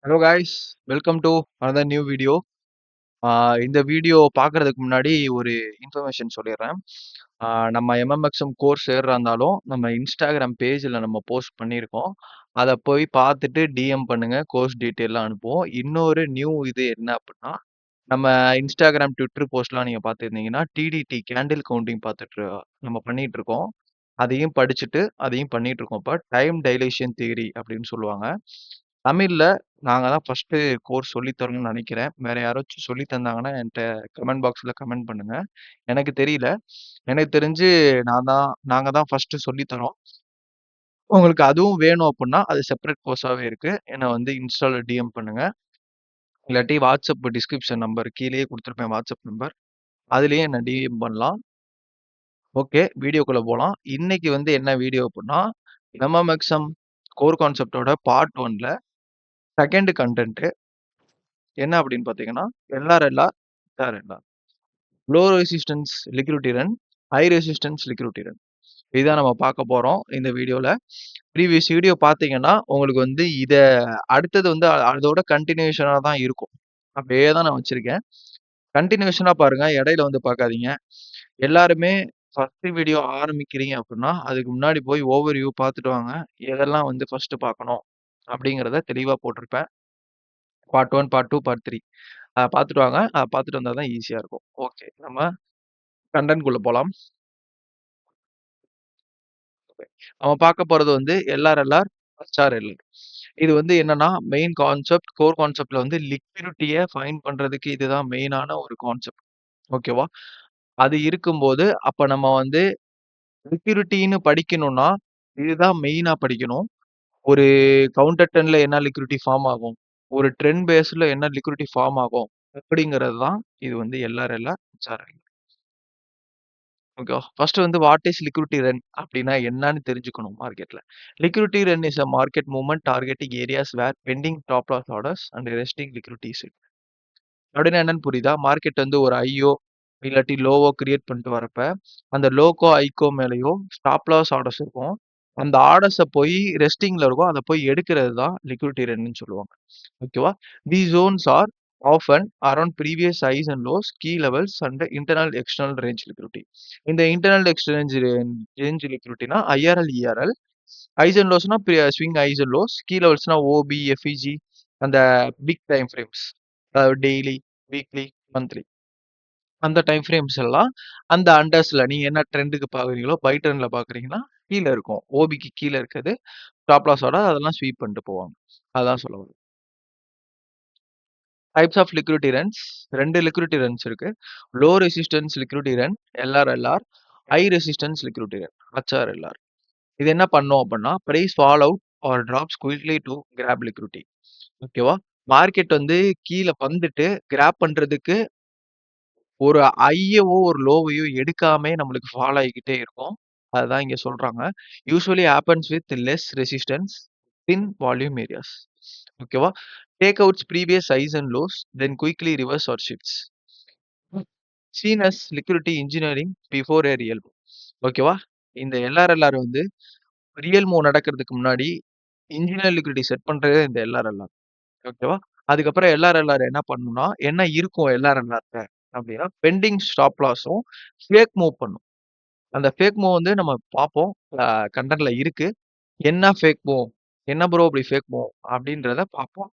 Hello guys, welcome to another new video. இந்த video பார்க்கறதுக்கு முன்னாடி ஒரு இன்ஃபர்மேஷன் சொல்லிடுறேன். நம்ம எம்எம்எக்ஸ்எம் கோர்ஸ் சேர்றா இருந்தாலும் நம்ம இன்ஸ்டாகிராம் பேஜில் நம்ம போஸ்ட் பண்ணியிருக்கோம். அதை போய் பார்த்துட்டு டிஎம் பண்ணுங்க, கோர்ஸ் டீட்டெயிலாம் அனுப்புவோம். இன்னொரு நியூ இது என்ன அப்படின்னா, நம்ம இன்ஸ்டாகிராம் ட்விட்டர் போஸ்ட்லாம் நீங்கள் பார்த்துருந்தீங்கன்னா டிடிடி கேண்டில் கவுண்டிங் பார்த்துட்டு நம்ம பண்ணிட்டு இருக்கோம். அதையும் படிச்சுட்டு அதையும் பண்ணிட்டு இருக்கோம். இப்போ டைம் டைலேஷன் தியரி அப்படின்னு சொல்லுவாங்க. தமிழ்ல நாங்க தான் ஃபர்ஸ்ட்டு கோர்ஸ் சொல்லி தரோம்னு நெனைக்கிறேன். வேற யாராச்சும் சொல்லி தந்தாங்கன்னா என்ட்ட கமெண்ட் பாக்ஸ்ல கமெண்ட் பண்ணுங்க. எனக்கு தெரியல. எனக்கு தெரிஞ்சு நாங்க தான் ஃபர்ஸ்ட்டு சொல்லி தரோம். உங்களுக்கு அதுவும் வேணும் அப்புட்ன்னா, அது செப்பரேட் கோர்ஸாவே இருக்கு. என்ன வந்து இன்ஸ்டால டிஎம் பண்ணுங்க. இல்லாட்டி வாட்ஸ்அப் டிஸ்கிரிப்ஷன் நம்பர் கீழயே குடுத்துருப்பேன் வாட்ஸ்அப் நம்பர். அதிலேயே என்ன டிஎம் பண்ணலாம். ஓகே, வீடியோக்குள்ள போலாம். இன்னைக்கு வந்து என்ன வீடியோ அப்புட்ன்னா, எம்எம்எக்ஸ்எம் கோர் கான்செப்ட்டோட பார்ட் 1ல 2nd கன்டென்ட் என்ன அப்படின்னு பார்த்தீங்கன்னா, LRLR, SRLR. Low resistance liquidity run, high resistance liquidity run. இதான் நம்ம பார்க்க போறோம் இந்த வீடியோல. ப்ரீவியஸ் வீடியோ பார்த்தீங்கன்னா, உங்களுக்கு வந்து அடுத்தது வந்து அதோட கன்டினியூஷனா தான் இருக்கும். அப்படியே தான் நான் வச்சிருக்கேன். கன்டினியூஷனா பாருங்க. இடையில வந்து பார்க்காதீங்க. எல்லாருமே ஃபர்ஸ்ட் வீடியோ ஆரம்பிக்கிறீங்க அப்படின்னா, அதுக்கு முன்னாடி போய் ஓவர்வியூ பார்த்துட்டு வாங்க. எதெல்லாம் வந்து ஃபர்ஸ்ட் பார்க்கணும் அப்படிங்கிறத தெளிவா போட்டிருப்பேன். Part 1, part 2, part 3. அத பார்த்துட்டு வாங்க. அத பார்த்துட்டு வந்தா தான் ஈஸியா இருக்கும். ஓகே. நம்ம கன்டென்ட்குள்ள போலாம். நம்ம பார்க்க போறது வந்து எல்ஆர்எல்ஆர், எஸ்ஆர்எல்ஆர். இது வந்து என்னன்னா, மெயின் கான்செப்ட், கோர் கான்செப்ட்ல வந்து லிக்விடிட்டிய ஃபைண்ட் பண்றதுக்கு இதுதான் மெயினான ஒரு கான்செப்ட். ஓகேவா? அது இருக்கும்போது, அப்ப நம்ம வந்து லிக்விடிட்டின்னு படிக்கணும்னா, இதுதான் மெயினா படிக்கணும். ஒரு கவுண்டர் டர்ன்ல என்ன லிக்விடிட்டி ஃபார்ம் ஆகும்? ஒரு ட்ரெண்ட் பேஸ்ல என்ன லிக்விடிட்டி ஃபார்ம் ஆகும்? அப்படிங்கிறது தான் இது வந்து எல்ஆர்எல்ஆர், எஸ்ஆர்எல்ஆர். ஓகே. ஃபர்ஸ்ட் வந்து வாட் இஸ் லிக்விடிட்டி ரன் அப்படின்னா என்னன்னு தெரிஞ்சுக்கணும் மார்க்கெட்ல. Liquidity run is a market movement targeting areas where pending top loss orders and resting liquidities. அப்படின்னா என்னன்னு புரியுதா? மார்க்கெட் வந்து ஒரு ஐயோ இல்லாட்டி லோவோ கிரியேட் பண்ணிட்டு வரப்ப, அந்த லோக்கோ ஐக்கோ மேலயோ ஸ்டாப் லாஸ் ஆர்டர்ஸ் இருக்கும். அந்த ஆர்டர்ஸ போய் ரெஸ்டிங்ல இருக்கும். அத போய் எடுக்கிறது தான் லிக்விடிட்டி ரன்னு சொல்லுவாங்க. ஓகேவா? These zones are often around previous highs and lows, key levels and internal external range liquidity. இந்த internal external range liquidityனா IRL, ERL. Highs and lowsனா swing highs and lows. Key levelsனா OB, FEG அந்த big time frames. அதாவது daily, weekly, monthly அந்த time frames எல்லாம் அந்த அண்டர்ஸ்ல நீங்க என்ன ட்ரெண்டுக்கு பாக்குறீங்களோ by ட்ரெண்ட்ல பாக்குறீங்கன்னா கீழ இருக்கும். ஓபிக்கு கீழ இருக்குது. ஸ்டாப் லாஸோட அதெல்லாம் ஸ்வீப் பண்ணிட்டு போவாங்க. அதான் சொல்ல வரேன். Types of liquidity runs 2 liquidity runs இருக்கு. Low resistance liquidity run LRLR, high resistance liquidity run HRLR. இது என்ன பண்ணும் அப்படின்னா price fall out or drops quickly to grab liquidity. ஓகேவா? மார்க்கெட் வந்து கீழ வந்துட்டு கிராப் பண்றதுக்கு ஒரு ஹையவோ ஒரு லோவையோ எடுக்காம நம்மளுக்கு ஃபால் ஆகிக்கிட்டே இருக்கும். அதுதான் இங்க சொல்றாங்க. Usually happens with less resistance thin volume areas. ஓகேவா? Take outs previous highs and lows then quickly reverse or shifts. Seen as liquidity engineering before a real move. ஓகேவா? இந்த எல்ஆர்எல்ஆர் வந்து ரியல் மூவ் நடக்கிறதுக்கு முன்னாடி இன்ஜினியர் லிக்விடிட்டி செட் பண்றதே இந்த எல்ஆர்எல்ஆர். ஓகேவா? அதுக்கப்புறம் எல்ஆர்எல்ஆர் என்ன பண்ணும்னா, என்ன இருக்கும் எல்ஆர்எல்ஆர்ட்ட அப்படின்னா, பெண்டிங் ஸ்டாப் லாஸும் ஃபேக் மூவ் பண்ணும். அந்த ஃபேக் மூவ் வந்து நம்ம பார்ப்போம். அ கன்டென்ட்ல இருக்கு. என்ன ஃபேக் மூவ்? என்ன ப்ரோ இப்படி ஃபேக் மூவ்? அப்படின்றத பார்ப்போம்.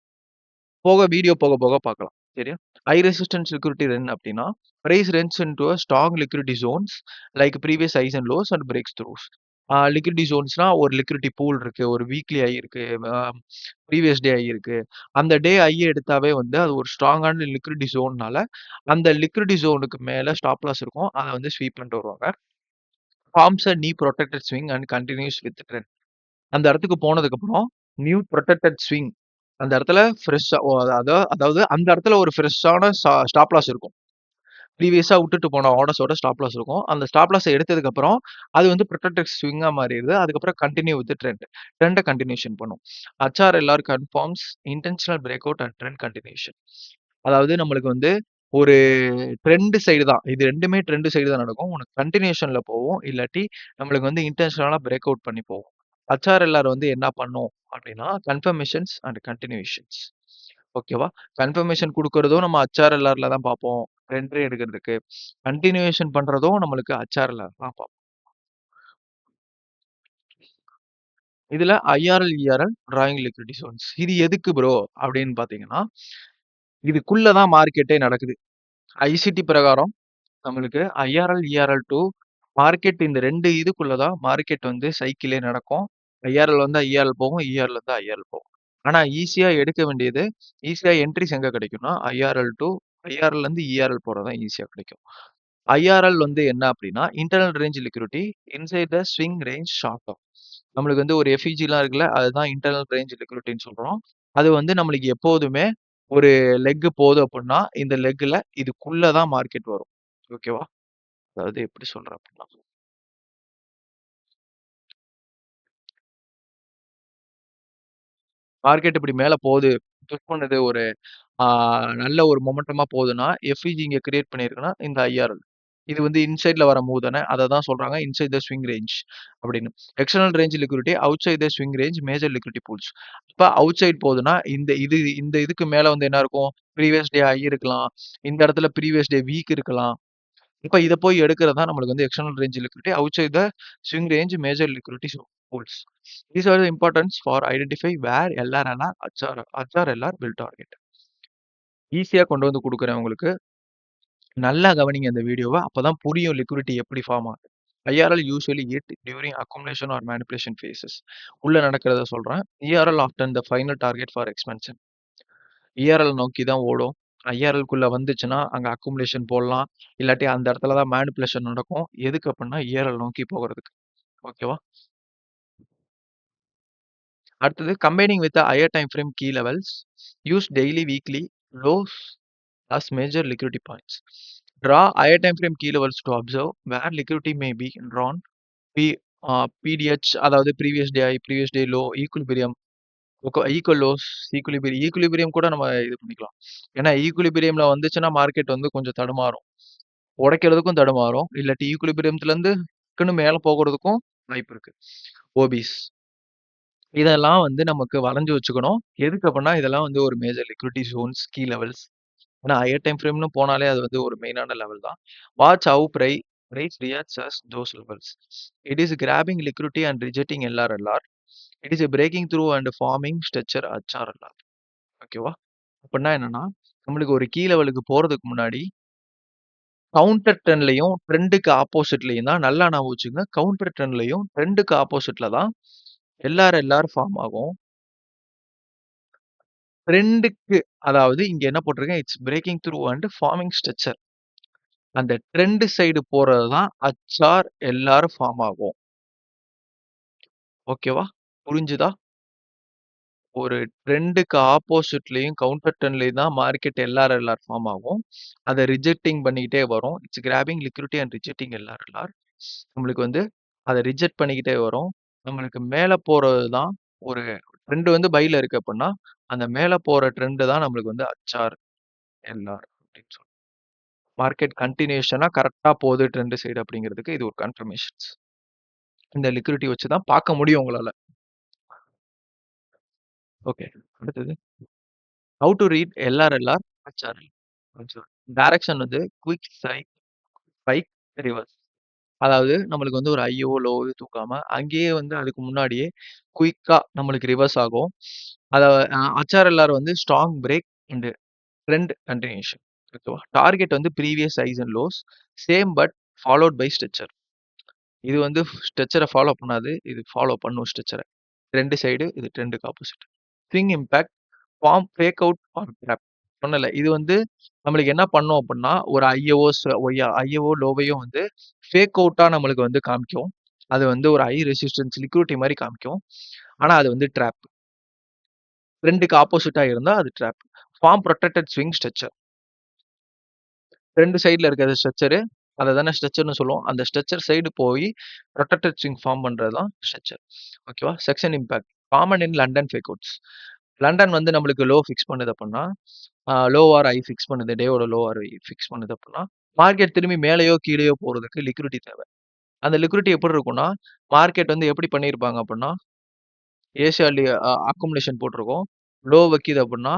வீடியோ போக போக பார்க்கலாம். சரியா? ஹை ரெசிஸ்டன்ஸ் லிக்விடிட்டி ரன் அப்படின்னா, price runs into a strong liquidity zones like previous highs and lows and breaks throughs. Liquidity ஜோன்ஸ்னா ஒரு லிக்விடிட்டி பூல் இருக்கு. ஒரு வீக்லி ஹை இருக்கு. அ ப்ரீவியஸ் டே ஹை இருக்கு. அந்த டே ஹைய எடுத்தாவே வந்து அது ஒரு ஸ்ட்ராங்கான லிக்விடிட்டி ஜோன்னால, அந்த லிக்விடிட்டி ஜோனுக்கு மேல ஸ்டாப் லாஸ் இருக்கும். அத வந்து ஸ்வீப் பண்ணிட்டு வருவாங்க. Forms a new protected swing and continues with trend. அந்த இடத்துக்கு போனதுக்கப்புறம், நியூ புரொடெக்டட் ஸ்விங். அந்த இடத்துல ஃப்ரெஷ்ஷா அதாவது அந்த இடத்துல ஒரு ஃப்ரெஷ்ஷான ஸ்டாப் லாஸ் இருக்கும். ப்ரீவியஸா விட்டுட்டு போன ஆர்டர்ஸோட ஸ்டாப் லாஸ் இருக்கும். அந்த ஸ்டாப் லாஸ எடுத்ததுக்கப்புறம், அது வந்து புரொடெக்டட் ஸ்விங்கா மாறிருது. அதுக்கப்புறம் கன்டின்யூ வித் ட்ரெண்ட். ட்ரெண்ட கன்டினியூஷன் பண்ணும். HRLR conforms intentional break out and trend continuation. அதாவது நம்மளுக்கு வந்து ஒரு ட்ரெண்ட் சைடு தான். இது 2மே ட்ரெண்ட் சைடு தான் நடக்கும். ஒண்ணு கன்டினியூஷன்ல போகும். இல்லாட்டி நம்மளுக்கு வந்து இன்டென்ஷனலா பிரேக் அவுட் பண்ணி போகும். HRLR வந்து என்ன பண்ணும் அப்படின்னா, கன்ஃபர்மேஷன்ஸ் அண்ட் கன்டினியூஷன்ஸ். ஓகேவா? கன்ஃபர்மேஷன் குடுக்குறதும் நம்ம ஹெச்ஆர்எல்ஆர்ல தான் பார்ப்போம். என்ட்ரி எடுக்கிறதுக்கு. கன்டினியூவேஷன் பண்றதும் நம்மளுக்கு ஹெச்ஆர்எல்ஆர் தான் பார்ப்போம். இதுல IRL, ERL drawing liquidity Jones. இது எதுக்கு ப்ரோ அப்படின்னு பார்த்தீங்கன்னா, இதுக்குள்ள தான் மார்க்கெட்டே நடக்குது. ஐசிடி பிரகாரம் நம்மளுக்கு ஐஆர்எல், இஆர்எல் டூ மார்க்கெட் இந்த 2 இதுக்குள்ள தான் மார்க்கெட் வந்து சைக்கிளே நடக்கும். ஐஆர்எல் வந்தா இஆர்எல் போகும். இஆர்எல் வந்தா ஐஆர்எல் போகும். ஆனா ஈஸியா எடுக்க வேண்டியது, ஈஸியா என்ட்ரிஸ் எங்க கிடைக்கும்னா, ஐஆர்எல் டூ ஐஆர்எல்லேருந்து இஆர்எல் போறது தான் ஈஸியா கிடைக்கும். ஐஆர்எல் வந்து என்ன அப்படின்னா, internal range liquidity inside the swing range short term. நம்மளுக்கு வந்து ஒரு எஃப்இஜிலாம் இருக்குல்ல, அதுதான் இன்டர்னல் ரேஞ்ச் லிக்விடிட்டின்னு சொல்றோம். அது வந்து நம்மளுக்கு எப்போதுமே ஒரு லெக் போகுது அப்படின்னா, இந்த லெக்ல இதுக்குள்ள தான் மார்க்கெட் வரும். ஓகேவா? அதாவது எப்படி சொல்றேன் அப்படின்னா, மார்க்கெட் இப்படி மேல போகுது, புஷ் பண்ணுது ஒரு ஆ நல்ல ஒரு மொமெண்டமா போகுதுன்னா, எஃப்இஜி இங்க கிரியேட் பண்ணியிருக்குன்னா, இந்த ஐஆர்எல். இது வந்து இன்சைட்ல வர மூவ் தானே. அத தான் சொல்றாங்க இன்சைட் த ஸ்விங் ரேஞ்ச் அப்படின்னு. External range liquidity outside the swing range major liquidity pools. இப்ப அவுட்சைட் போகுதுன்னா, இந்த இதுக்கு மேல வந்து என்ன இருக்கும்? ப்ரீவியஸ் டே ஹை இருக்கலாம். இந்த இடத்துல ப்ரீவியஸ் டே வீக் இருக்கலாம். இப்ப இத போய் எடுக்கிறது தான் நம்மளுக்கு வந்து external range liquidity outside the swing range major liquidity pools. These are the importance for identify where LRLR, HRLR will target. ஈஸியா கொண்டு வந்து குடுக்குறேன் உங்களுக்கு. நல்லா கவனிங்க இந்த வீடியோவ. அப்பதான் புரியும் லிக்விடிட்டி எப்படி ஃபார்ம் ஆகுது. IRL usually hit during accumulation or manipulation phases. உள்ள நடக்கிறத சொல்றேன். ERL often the final target for expansion. ERL நோக்கி தான் ஓடும். ஐஆர்எல்குள்ள வந்துச்சுன்னா, அங்க அக்குமுலேஷன் போடலாம். இல்லாட்டி அந்த இடத்துல தான் மேனிபுலேஷன் நடக்கும். எதுக்கு அப்டின்னா, இஆர்எல் நோக்கி போகறதுக்கு. ஓகேவா? அடுத்தது combining with higher time frame key levels. Use daily, weekly lows as major liquidity points. Draw higher time frame key levels to observe where liquidity may be drawn. P, PDH அதாவது previous day high, previous day low, equilibrium, equal lows, equilibrium கூட நம்ம இது பண்ணிக்கலாம். ஏன்னா ஈக்குலிபிரியம்ல வந்துச்சுன்னா market வந்து கொஞ்சம் தடுமாறும். உடைக்கிறதுக்கும் தடுமாறும். இல்லாட்டி ஈக்குலிபிரியத்துல இருந்து டக்குன்னு மேல போகிறதுக்கும் வாய்ப்பு இருக்கு. ஓபிஸ் இதெல்லாம் வந்து நமக்கு வரைஞ்சு வச்சுக்கணும். எதுக்கு அப்படின்னா இதெல்லாம் வந்து ஒரு major liquidity zones, key levels. ஏன்னா ஹையர் டைம் ஃப்ரேம்னு போனாலே அது வந்து ஒரு மெயினான லெவல் தான். Watch how price reacts as those levels. It is grabbing liquidity and rejecting LRLR. It is breaking through and forming structure HRLR. ஓகேவா? அப்படின்னா என்னன்னா, நம்மளுக்கு ஒரு கீ லெவலுக்கு போறதுக்கு முன்னாடி கவுண்டர் ட்ரெண்ட்லயும் ட்ரெண்டுக்கு ஆப்போசிட்லயும் தான் நல்லா ஞாபகம் வச்சுக்கோங்க. கவுண்டர் ட்ரெண்ட்லயும் ட்ரெண்டுக்கு ஆப்போசிட்ல தான் எல்ஆர்எல்ஆர் ஃபார்ம் ஆகும். ட்ரெண்டுக்கு அதாவது இங்க என்ன போட்டிருக்கேன்? It's breaking through and forming structure. அந்த ட்ரெண்ட் சைடு போறது தான் ஹச்ஆர் எல்லாரும் ஃபார்ம் ஆகும். ஓகேவா? புரிஞ்சுதா? ஒரு ட்ரெண்டுக்கு ஆப்போசிட்லயும் கவுண்டர் ட்ரெண்ட்லயும் தான் மார்க்கெட் எல்ஆர் ஃபார்ம் ஆகும். அத ரிஜெக்டிங் பண்ணிக்கிட்டே வரும். It's grabbing liquidity and rejecting LR. நம்மளுக்கு வந்து அத ரிஜெக்ட் பண்ணிக்கிட்டே வரும். நம்மளுக்கு மேல போறது தான் ஒரு ட்ரெண்ட் வந்து பைல இருக்கு அப்படின்னா, அந்த மேல போற ட்ரெண்ட் தான் நம்மளுக்கு வந்து ஹச்ஆர் எல்ஆர் அப்படின்னு சொல்றோம். மார்க்கெட் கன்டினியூஷனா கரெக்ட்டா போகுது ட்ரெண்ட் சைடு அப்படிங்கிறதுக்கு இது ஒரு கன்ஃபர்மேஷன்ஸ். இந்த லிக்விடிட்டி வச்சு தான் பார்க்க முடியும் உங்களால. ஓகே. அடுத்தது ஹவ் டு ரீட் எல்ஆர்எல்ஆர், ஹெச்ஆர்எல். டைரக்ஷன் வந்து குயிக் ஸ்பைக், ரிவர்ஸ். அதாவது நம்மளுக்கு வந்து ஒரு ஐயோ, லோவோ தூக்காம அங்கேயே வந்து அதுக்கு முன்னாடியே குயிக்கா நம்மளுக்கு ரிவர்ஸ் ஆகும். அத ஹெச்ஆர்எல்ஆர் வந்து strong break and trend continuation. ஓகேவா? டார்கெட் வந்து previous highs and lows same but followed by structure. இது வந்து ஸ்ட்ரக்சர ஃபாலோ பண்ணாது. இது ஃபாலோ பண்ணும் ஸ்ட்ரக்சர. 2 சைடு இது ட்ரெண்டுக்கு opposite. Swing impact form fake out or drop. சொன்னேன்ல. இது வந்து நம்மளுக்கு என்ன பண்ணும் அப்டின்னா, ஒரு ஐயவோ, லோவையோ வந்து ஃபேக் அவுட்டா நம்மளுக்கு வந்து காமிக்கும். அது வந்து ஒரு ஹை ரெசிஸ்டன்ஸ் லிக்விடிட்டி மாரி காமிக்கும். ஆனா அது வந்து ட்ராப். ட்ரெண்டுக்கு ஆப்போசிட்டா இருந்தா அது trap. Form protected swing structure. 2 சைடுல இருக்கிற ஸ்ட்ரக்சரு அத தானே ஸ்ட்ரக்சர்ன்னு சொல்லுவோம். அந்த ஸ்ட்ரக்சர் சைடு போய் புரொடெக்டட் ஸ்விங் ஃபார்ம் பண்றது தான் ஸ்ட்ரக்சர். ஓகேவா? Section impact common in London fake outs. London வந்து நம்மளுக்கு லோ ஃபிக்ஸ் பண்ணுது அப்டின்னா, லோ ஆர் ஹை ஃபிக்ஸ் பண்ணுது. டேவோட லோ ஆர் ஹை ஃபிக்ஸ் பண்ணுது அப்டின்னா, மார்க்கெட் திரும்பி மேலேயோ, கீழேயோ போறதுக்கு லிக்விடிட்டி தேவை. அந்த லிக்விடிட்டி எப்படி இருக்கும்னா, மார்க்கெட் வந்து எப்படி பண்ணியிருப்பாங்க அப்டின்னா, ஏசியால அக்குமுலேஷன் போட்டிருக்கும். லோ வைக்கிது அப்டின்னா,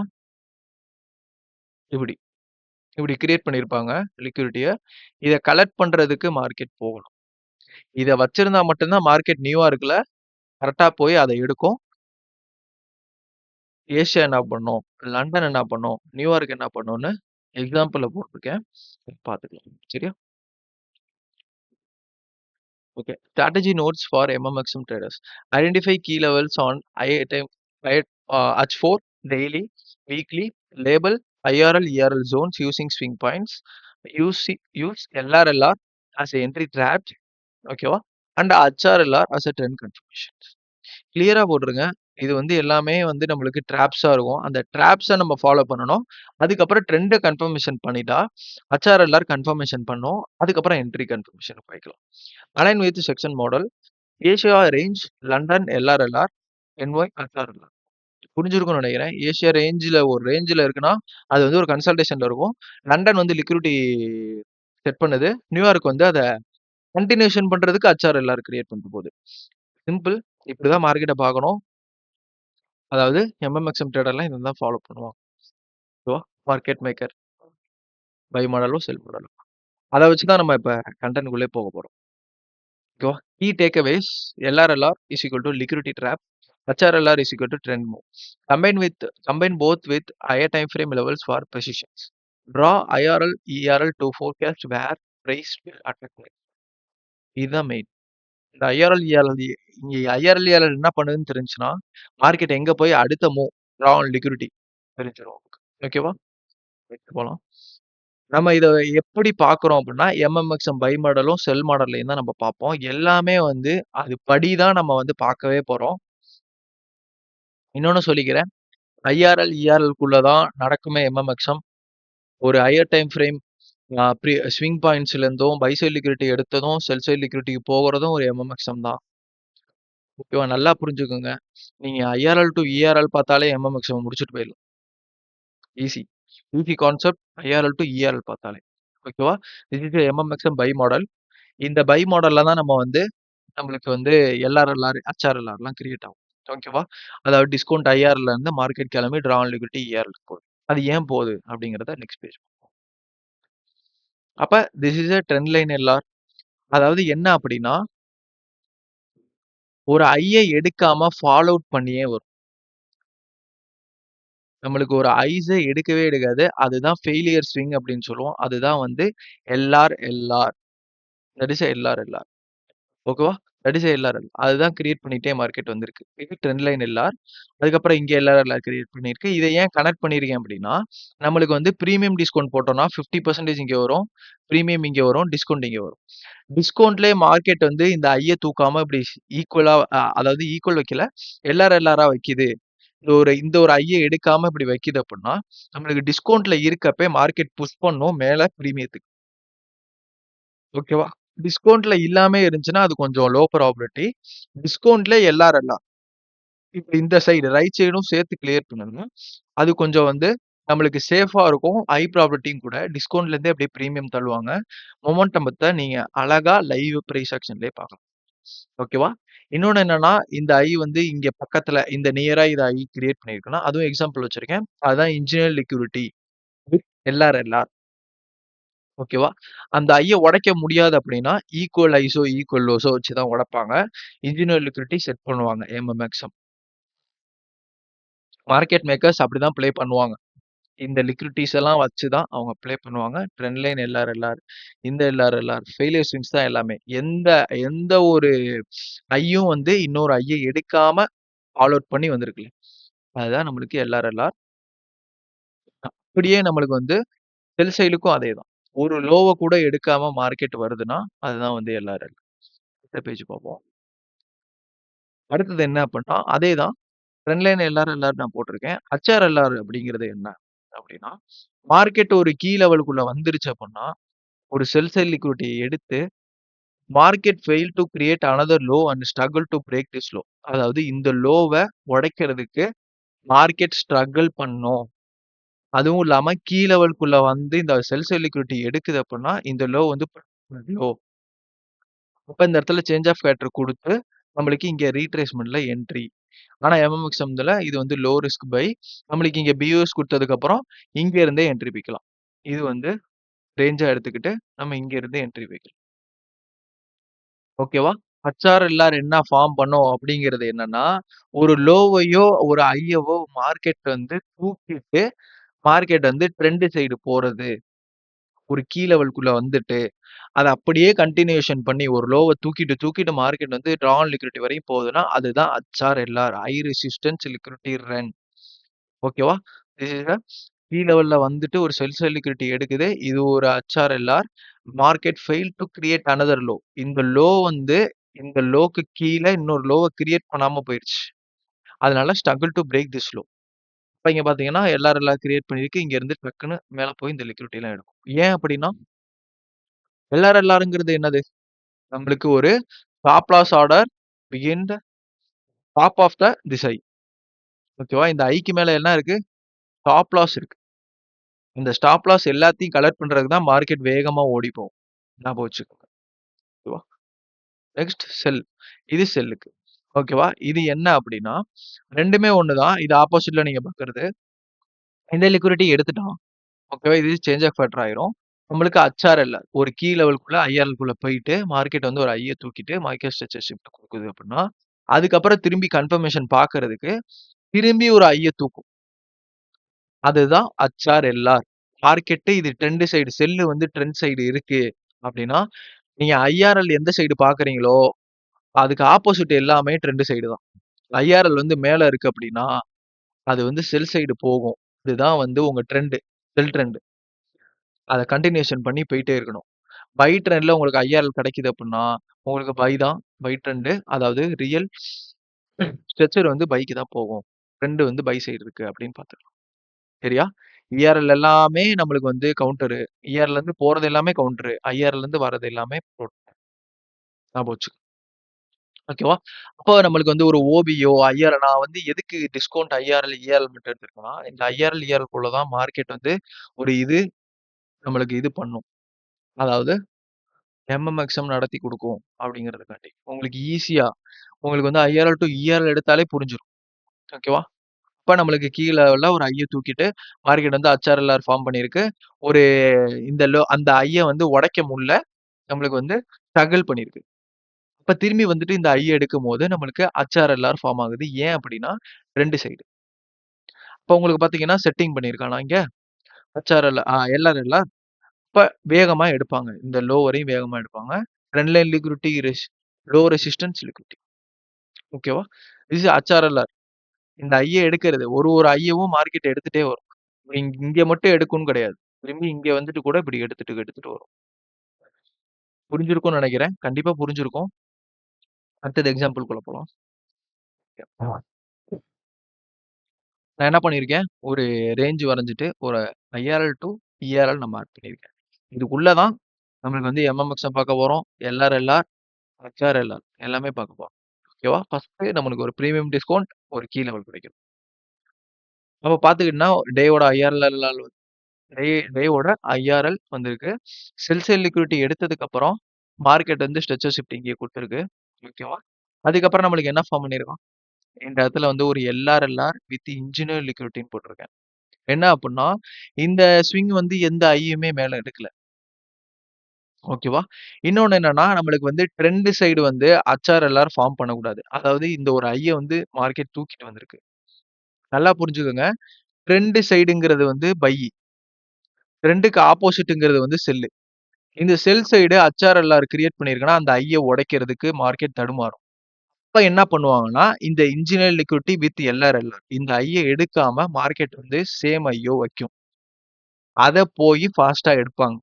இப்படி இப்படி கிரியேட் பண்ணியிருப்பாங்க லிக்விடிட்டிய. இத கலெக்ட் பண்றதுக்கு மார்க்கெட் போகணும். இத வச்சிருந்தா மட்டும் தான் மார்க்கெட் நியூயார்க்ல கரெக்ட்டா போய் அத எடுக்கும். ஏசியா என்ன பண்ணும்? லண்டன் என்ன பண்ணும்? நியூயார்க் என்ன பண்ணும்னு எக்ஸாம்பிள்ல போட்டிருக்கேன். பார்த்துக்கலாம். சரியா? Okay. Strategy notes for MMXM traders. Identify key levels on H4 daily, weekly. Label IRL, ERL zones using swing points. Use LRLR as a entry trap. Okay. And HRLR as a trend confirmation. கிளியரா போட்டுருங்க. இது வந்து எல்லாமே வந்து நம்மளுக்கு ட்ராப்ஸா இருக்கும். அந்த ட்ராப்ஸ நம்ம ஃபாலோ பண்ணணும். அதுக்கப்புறம் ட்ரெண்ட கன்ஃபர்மேஷன் பண்ணிட்டா, HRLR கன்ஃபர்மேஷன் பண்ணும். அதுக்கப்புறம் என்ட்ரி கன்ஃபர்மேஷன் போய்க்கலாம். Align with session model, Asia range, London LRLR, NY HRLR. புரிஞ்சிருக்கும்னு நினைக்கிறேன். ஏசியா ஒரு ரேஞ்சில இருக்குன்னா, அது வந்து ஒரு கன்சல்டேஷன்ல இருக்கும். லண்டன் வந்து லிக்விடிட்டி செட் பண்ணுது. நியூயார்க் வந்து அத கன்டினியூஷன் பண்றதுக்கு HRLR கிரியேட் பண்ண போகுது. சிம்பிள். இப்படிதான் மார்க்கெட்ட பார்க்கணும். அதாவது எம்எம்எக்ஸ்எம் ட்ரேடர்லாம் இதை தான் ஃபாலோ பண்ணுவாங்க. ஓகேவா? மார்க்கெட் மேக்கர், பை மாடலும் செல் மாடலும். அதை வச்சு தான் நம்ம இப்போ கண்டென்ட்குள்ளே போக போகிறோம். ஓகேவா? Key takeaways, LRLR is equal to liquidity drop, HRLR is equal to trend move. Combine both with higher time frame levels for positions. Draw IRL, ERL to forecast where price will attack. இதுதான் main. இந்த IRL, ERL இங்க IRL, ERL என்ன பண்ணுதுன்னு தெரிஞ்சுன்னா, market எங்க போய் அடுத்த move draw on liquidity தெரிஞ்சிடும். ஓகேவா? போலாம். நம்ம இத எப்படி பார்க்குறோம் அப்படின்னா, எம்எம்எக்ஸ்எம் பை மாடலும், செல் மாடல்லையும் தான் நம்ம பார்ப்போம். எல்லாமே வந்து அது படி தான் நம்ம வந்து பார்க்கவே போறோம். இன்னொன்னு சொல்லிக்கிறேன். ஐஆர்எல், இஆர்எல்குள்ள தான் நடக்குமே எம்எம்எக்ஸ்எம். ஒரு ஹையர் டைம் ஃப்ரேம் ஸ்விங் பாயிண்ட்ஸ்ல இருந்தும் பை சைட் லிக்விடிட்டி எடுத்ததும் செல் சைட் லிக்விடிட்டிக்கு போகிறதும் ஒரு எம்எம்எக்ஸ்எம் தான். ஓகேவா? நல்லா புரிஞ்சுக்கோங்க. நீங்க ஐஆர்எல் டு இஆர்எல் பார்த்தாலே எம்எம்எக்ஸ்எம் முடிச்சுட்டு போயிடலாம். Easy concept. IRL to ERL பார்த்தாலே. ஓகேவா? This is MMXM buy model. இந்த பை மாடல்ல தான் நம்ம வந்து நம்மளுக்கு வந்து எல்ஆர்எல்ஆர், HRLRலாம் கிரியேட் ஆகும். ஓகேவா? அதாவது டிஸ்கவுண்ட் ஐஆர்எல்ல இருந்து மார்க்கெட் கிளம்பி ட்ரா ஆன் லிக்விடிட்டி இஆர்எல் போகுது. அது ஏன் போகுது அப்படிங்கிறத நெக்ஸ்ட் பேஜ். அப்ப this is trend line LR. அதாவது என்ன அப்படின்னா, ஒரு ஐயை எடுக்காம ஃபாலோ அவுட் பண்ணியே வரும். நம்மளுக்கு ஒரு ஐஸ எடுக்கவே எடுக்காது. அதுதான் ஃபெயிலியர் ஸ்விங் அப்படின்னு சொல்லுவோம். அதுதான் வந்து எல்ஆர். That is LR. ஓகேவா? That is LR. அதுதான் கிரியேட் பண்ணிட்டே மார்க்கெட் வந்திருக்கு. இது ட்ரெண்ட் லைன் எல்ஆர். அதுக்கப்புறம் இங்க எல்ஆர் கிரியேட் பண்ணியிருக்கு. இதை ஏன் கனெக்ட் பண்ணியிருக்கேன் அப்படின்னா, நம்மளுக்கு வந்து பிரீமியம் டிஸ்கவுண்ட் போட்டோம்னா 50% இங்க வரும். பிரீமியம் இங்க வரும். டிஸ்கவுண்ட் இங்க வரும். டிஸ்கவுண்ட்லயே மார்க்கெட் வந்து இந்த ஐய தூக்காம இப்படி ஈக்குவலா அதாவது ஈக்குவல் வைக்கல. எல்ஆரா வைக்குது. இந்த ஒரு ஐய எடுக்காம இப்படி வைக்குது அப்படின்னா, நம்மளுக்கு டிஸ்கவுண்ட்ல இருக்கப்ப மார்க்கெட் புஷ் பண்ணும் மேல பிரீமியத்துக்கு. ஓகேவா? டிஸ்கவுண்ட்ல இல்லாம இருந்துச்சுன்னா அது கொஞ்சம் லோ ப்ராபபிலிட்டி. டிஸ்கவுண்ட்ல எல்ஆர்எல்ஆர் இப்ப இந்த சைடு ரைட் சைடும் சேர்த்து கிளியர் பண்ணணும்னா அது கொஞ்சம் வந்து நம்மளுக்கு சேஃபா இருக்கும். ஹை ப்ராபபிலிட்டியும் கூட. டிஸ்கவுண்ட்ல இருந்தே அப்படியே பிரீமியம் தள்ளுவாங்க. மொமெண்டமத்த நீங்க அழகா லைவ் பிரைஸ் ஆக்ஷன்லயே பார்க்கலாம். ஓகேவா? இன்னொன்னு என்னன்னா, இந்த ஐ வந்து இங்க பக்கத்துல இந்த நியரா இத ஐ கிரியேட் பண்ணியிருக்குன்னா, அதுவும் எக்ஸாம்பிள் வச்சிருக்கேன். அதுதான் இன்ஜினியர் லிக்விடிட்டி வித் எல்ஆர்எல்ஆர். ஓகேவா? அந்த ஐய உடைக்க முடியாது அப்படின்னா, ஈக்குவல் ஐஸோ, ஈக்குவல் லோஸோ வச்சு தான் உடைப்பாங்க. இன்ஜினியர் லிக்விடிட்டி செட் பண்ணுவாங்க எம்எம்எக்ஸ்எம். மார்க்கெட் மேக்கர்ஸ் அப்படிதான் ப்ளே பண்ணுவாங்க. இந்த லிக்விடிட்டிஸ் எல்லாம் வச்சு தான் அவங்க ப்ளே பண்ணுவாங்க. Trend line LR. இந்த எல்ஆர் ஃபெயிலியர் ஸ்விங்ஸ் தான் எல்லாமே. எந்த ஒரு ஐயும் வந்து இன்னொரு ஐயை எடுக்காம ஃபாலோ அவுட் பண்ணி வந்திருக்குல்ல. அதுதான் நம்மளுக்கு எல்ஆர். அப்படியே நம்மளுக்கு வந்து செல் சைடுக்கும் அதேதான். ஒரு லோவ கூட எடுக்காம மார்க்கெட் வருதுன்னா, அதுதான் வந்து எல்ஆர்எல். அடுத்த பேஜ் பார்ப்போம். அடுத்தது என்ன அப்படின்னா, அதேதான். ட்ரெண்ட் லைன் எல்ஆர் நான் போட்டிருக்கேன். HRLR அப்படிங்கிறது என்ன அப்படின்னா, மார்க்கெட் ஒரு கீ லெவலுக்குள்ள வந்துருச்சு அப்படின்னா, ஒரு செல் சைட் லிக்விடிட்டியை எடுத்து market fail to create another low and struggle to break this low. அதாவது இந்த லோவ உடைக்கிறதுக்கு மார்க்கெட் ஸ்ட்ரகிள் பண்ணும். அதுவும் இல்லாம கீ லெவலுக்குள்ள வந்து இந்த செல் சைட் லிக்விடிட்டி எடுக்குது அப்படின்னா, இந்த லோ வந்து லோ. அப்ப இந்த இடத்துல சேஞ்ச் ஆஃப் கேரக்டர் குடுத்து, நம்மளுக்கு இங்க ரீட்ரேஸ்மென்ட்ல என்ட்ரி. ஆனா எம்எம்எக்ஸ்எம்ல இது வந்து லோ ரிஸ்க் பை. நம்மளுக்கு இங்க பியூஎஸ் குடுத்ததுக்கு அப்புறம் இங்க இருந்தே என்ட்ரி வைக்கலாம். இது வந்து ரேஞ்சா எடுத்துக்கிட்டு நம்ம இங்க இருந்து என்ட்ரி வைக்கலாம். ஓகேவா? ஹெச்ஆர்எல்ஆர் என்ன ஃபார்ம் பண்ணும் அப்படிங்கிறது என்னன்னா, ஒரு லோவையோ, ஒரு ஹையவோ மார்க்கெட் வந்து தூக்கிட்டு, மார்க்கெட் வந்து ட்ரெண்ட் சைடு போறது. ஒரு கீ லெவல்க்குள்ள வந்துட்டு, அத அப்படியே கன்டினியூஷன் பண்ணி ஒரு லோவ தூக்கிட்டு மார்க்கெட் வந்து ட்ரா ஆன் லிக்விடிட்டி வரையும் போகுதுன்னா, அதுதான் HRLR. High resistance liquidity run. ஓகேவா? திஸ் இஸ் அ கீ லெவல்ல வந்துட்டு ஒரு செல் சைட் லிக்விடிட்டி எடுக்குது. இது ஒரு HRLR. Market fail to create another low. இந்த லோ வந்து இந்த லோக்கு கீழ இன்னொரு லோவ கிரியேட் பண்ணாம போயிருச்சு. அதனால struggle to break this low. இப்ப இங்க பார்த்தீங்கன்னா, எல்ஆர்எல்ஆர் கிரியேட் பண்ணிருக்கு. இங்க இருந்து டக்குன்னு மேல போய் இந்த லிக்விடிட்டிலாம் எடுக்கும். ஏன் அப்படின்னா, எல்ஆர்எல்ஆர்ங்கிறது என்னது? நம்மளுக்கு ஒரு stop loss order begin the top of the this I. ஓகேவா? இந்த ஐக்கு மேல என்ன இருக்கு? ஸ்டாப் லாஸ் இருக்கு. இந்த ஸ்டாப் லாஸ் எல்லாத்தையும் கலெக்ட் பண்றதுக்கு தான் மார்க்கெட் வேகமா ஓடி போகும். ஞாபகம் வச்சுக்கோங்க. ஓகேவா? நெக்ஸ்ட் செல். இது செல்லுக்கு. ஓகேவா? இது என்ன அப்படின்னா, 2மே ஒண்ணு தான். இது ஆப்போசிட்ல நீங்க பார்க்கிறது. இந்த லிக்விடிட்டி எடுத்துட்டோம். ஓகேவா? இது சேஞ்ச் ஆஃப் ஃபேக்டர் ஆயிரும். நம்மளுக்கு ஹெச்ஆர்எல்ஆர் ஒரு கீ லெவல்க்குள்ள ஐஆர்எல்குள்ள போயிட்டு, மார்க்கெட் வந்து ஒரு ஐய தூக்கிட்டு மார்க்கெட் ஸ்ட்ரக்சர் ஷிஃப்ட் குடுக்குது அப்படின்னா, அதுக்கப்புறம் திரும்பி கன்ஃபர்மேஷன் பார்க்கறதுக்கு, திரும்பி ஒரு ஐய தூக்கும். அதுதான் ஹெச்ஆர்எல்ஆர். மார்க்கெட் இது ட்ரெண்ட் சைடு செல்லு வந்து ட்ரெண்ட் சைடு இருக்கு அப்படின்னா, நீங்க ஐஆர்எல் எந்த சைடு பார்க்குறீங்களோ, அதுக்கு ஆப்போசிட் எல்லாமே ட்ரெண்ட் சைடு தான். ஐஆர்எல் வந்து மேல இருக்கு அப்படின்னா, அது வந்து செல் சைடு போகும். இதுதான் வந்து உங்க ட்ரெண்ட். செல் ட்ரெண்ட். அத கன்டினியூஷன் பண்ணி போயிட்டே இருக்கணும். பை ட்ரெண்ட்ல உங்களுக்கு ஐஆர்எல் கிடைக்குது அப்படின்னா, உங்களுக்கு பை தான். Buy trend. அதாவது ரியல் ஸ்ட்ரக்சர் வந்து பைக்கு தான் போகும். ட்ரெண்ட் வந்து பை சைடு இருக்கு அப்படின்னு பார்த்துக்கலாம். சரியா? இஆர்எல் எல்லாமே நம்மளுக்கு வந்து கவுண்டரு. இஆர்எல்ல இருந்து போறது எல்லாமே கவுண்டரு. ஐஆர்எல்ல இருந்து வர்றது எல்லாமே ஞாபகம் வச்சுக்கோங்க. ஓகேவா? அப்போ நம்மளுக்கு வந்து ஒரு ஓபியோ, ஐஆர்எல் நான் வந்து எதுக்கு டிஸ்கவுண்ட் ஐஆர்எல், இஆர்எல் மட்டும் எடுத்திருக்கேன்னா, இந்த ஐஆர்எல், இஆர்எல் குள்ள தான் மார்க்கெட் வந்து ஒரு இது நம்மளுக்கு இது பண்ணும். அதாவது எம்எம்எக்ஸ்எம் நடத்தி குடுக்கும் அப்படிங்கிறதுக்காண்டி. உங்களுக்கு ஈஸியா உங்களுக்கு வந்து ஐஆர்எல் டூ இஆர்எல் எடுத்தாலே புரிஞ்சிரும். ஓகேவா? அப்ப நம்மளுக்கு கீழ உள்ள ஒரு ஐய தூக்கிட்டு மார்க்கெட் வந்து ஹெச்ஆர்எல்ஆர் ஃபார்ம் பண்ணியிருக்கு. ஒரு இந்த அந்த ஐய வந்து உடைக்க முடியல. நம்மளுக்கு வந்து ஸ்ட்ரகிள் பண்ணியிருக்கு. அப்ப திரும்பி வந்துட்டு இந்த ஐ எடுக்கும்போது நம்மளுக்கு ஹெச்ஆர்எல்ஆர் ஃபார்ம் ஆகுது. ஏன் அப்படின்னா 2 சைடு. இப்ப உங்களுக்கு பார்த்தீங்கன்னா செட்டிங் பண்ணியிருக்கானா இங்க? ஹெச்ஆர்எல் எல்ஆர்எல்ஆர் இப்ப வேகமா எடுப்பாங்க. இந்த லோ வரையும் வேகமா எடுப்பாங்க. Trend line liquidity low resistance liquidity. ஓகேவா? This is HRLR. இந்த ஐய எடுக்கிறது. ஒரு ஐயவும் மார்க்கெட் எடுத்துட்டே வரும். இங்க மட்டும் எடுக்கும்னு கிடையாது. திரும்பி இங்க வந்துட்டு கூட இப்படி எடுத்துட்டு எடுத்துட்டு வரும். புரிஞ்சிருக்கும்னு நெனைக்கிறேன். கண்டிப்பா புரிஞ்சிருக்கும். அடுத்தது எக்ஸாம்பிள்க்குள்ள போலாம். நான் என்ன பண்ணியிருக்கேன், ஒரு ரேஞ்ச் வரைஞ்சுட்டு, ஒரு ஐஆர்எல் டூ இஆர்எல் நான் மார்க் பண்ணியிருக்கேன். இதுக்குள்ள தான் நம்மளுக்கு வந்து எம்எம்எக்ஸ பார்க்க போறோம். எல்ஆர்எல்ஆர், ஹெச்ஆர்எல்ஆர் எல்லாமே பார்க்க போறோம். ஓகேவா? ஃபர்ஸ்ட்டு நம்மளுக்கு ஒரு பிரீமியம் டிஸ்கவுண்ட், ஒரு கீ லெவல் கிடைக்கும். அப்ப பார்த்துக்கிட்டீங்கன்னா, டேவோட ஐஆர்எல்எல் டேவோட ஐஆர்எல் வந்திருக்கு. செல் சைட் லிக்விடிட்டி எடுத்ததுக்கு அப்புறம், மார்க்கெட் வந்து ஸ்ட்ரெச்சர் ஷிஃப்ட் இங்கே குடுத்துருக்கு. ஓகேவா? அதுக்கப்புறம் நம்மளுக்கு என்ன ஃபார்ம் பண்ணியிருக்கோம், இந்த இடத்துல வந்து ஒரு எல்ஆர்எல்ஆர் வித் இன்ஜினியர் லிக்விடிட்டின்னு போட்டிருக்கேன். என்ன அப்புட்ன்னா, இந்த ஸ்விங் வந்து எந்த ஐயுமே மேல எடுக்கல. ஓகேவா? இன்னொன்னு என்னன்னா, நம்மளுக்கு வந்து ட்ரெண்ட் சைடு வந்து ஹெச்ஆர்எல்ஆர் ஃபார்ம் பண்ணக்கூடாது. அதாவது இந்த ஒரு ஐய வந்து மார்க்கெட் தூக்கிட்டு வந்திருக்கு. நல்லா புரிஞ்சுக்கங்க. ட்ரெண்ட் சைடுங்கிறது வந்து பை. ட்ரெண்டுக்கு ஆப்போசிட்ங்கிறது வந்து செல்லு. இந்த செல் சைடு ஹெச்ஆர்எல்ஆர் கிரியேட் பண்ணியிருக்குன்னா, அந்த ஐய உடைக்கிறதுக்கு மார்க்கெட் தடுமாறும். அப்ப என்ன பண்ணுவாங்கன்னா, இந்த இன்ஜினியர் லிக்விடிட்டி வித் எல்ஆர்எல்ஆர் இந்த ஐய எடுக்காம மார்க்கெட் வந்து சேம் ஐயோ வைக்கும். அத போயி ஃபாஸ்ட்டா எடுப்பாங்க.